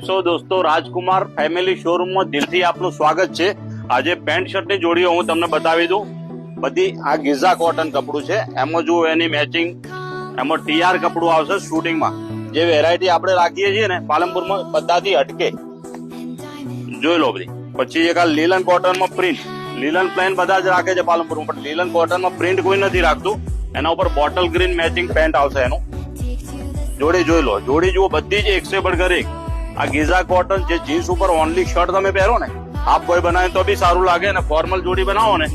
છો દોસ્તો? રાજકુમાર ફેમિલી શોરૂમમાં દિલથી આપનું સ્વાગત છે. આજે પેન્ટ શર્ટની જોડીઓ હું તમને બતાવી દઉં. બધી આ ગીઝા કોટન કપડું છે. એમાં જુઓ એની મેચિંગ, એમાં ટીઆર કપડું આવશે શૂટિંગમાં. જે વેરાયટી આપણે રાખીએ છીએ ને પાલનપુરમાં બધાથી હટકે, જોઈ લો બધી. પછી એક આ લીલન કોટનમાં પ્રિન્ટ, લીલન પ્લેન બધા જ રાખે છે પાલનપુરમાં, પણ લીલન કોટનમાં પ્રિન્ટ કોઈ નથી રાખતું. એના ઉપર બોટલ ગ્રીન મેચિંગ પેન્ટ આવશે એનું. જોડી જોઈ લો, જોડી જુઓ બધી જ 100 બર્ગર એક. આ ગીઝા કોટન જે જીન્સ ઉપર ઓનલી શર્ટ તમે પહેરો ને, હાફ બોય બનાવે તો બી સારું લાગે, અને ફોર્મલ જોડી બનાવો ને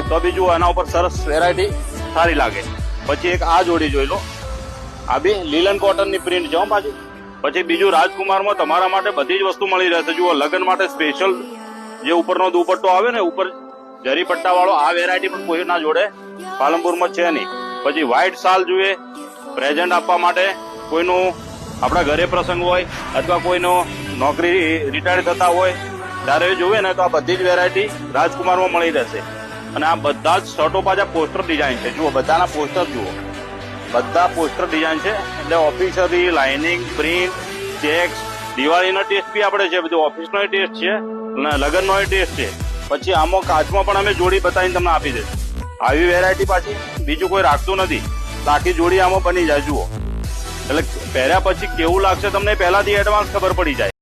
તો બી જુઓ એના ઉપર સરસ વેરાયટી સારી લાગે. પછી એક આ જોડી જોઈ લો, આ બી લીલન કોટન ની પ્રિન્ટ છે પાછી. પછી બીજું રાજકુમારમાં તમારા માટે બધી જ વસ્તુ મળી રહેશે. જુઓ લગ્ન માટે સ્પેશિયલ જે ઉપરનો દુપટ્ટો આવે ને, ઉપર જરી પટ્ટા વાળો, આ વેરાયટી પણ કોઈ ના જોડે પાલનપુરમાં છે નહીં. પછી વ્હાઈટ શાલ જોઈએ પ્રેઝન્ટ આપવા માટે, કોઈનું આપણા ઘરે પ્રસંગ હોય અથવા કોઈનો નોકરી રિટાયર થતા હોય ત્યારે જોઈએ ને તો આ બધી જ વેરાયટી રાજકુમારમાં મળી રહેશે. અને આ બધા જ શર્ટો પાછા પોસ્ટર ડિઝાઇન છે. જુઓ બધાના પોસ્ટર જુઓ, બધા પોસ્ટર ડિઝાઇન છે. એટલે ઓફિસરી, લાઇનિંગ, પ્રિન્ટ, ચેક્સ, દિવાળીનો ટેસ્ટ બી આપણે છે, બધું ઓફિસનો ટેસ્ટ છે અને લગ્નનો ટેસ્ટ છે. પછી આમાં કાચમાં પણ અમે જોડી બતાવીને તમને આપી દઈશું. આવી વેરાયટી પાછી બીજું કોઈ રાખતું નથી. આખી જોડી આમાં બની જાય. જુઓ એટલે પહેર્યા પછી કેવું લાગશે તમને પહેલાથી એડવાન્સ ખબર પડી જાય.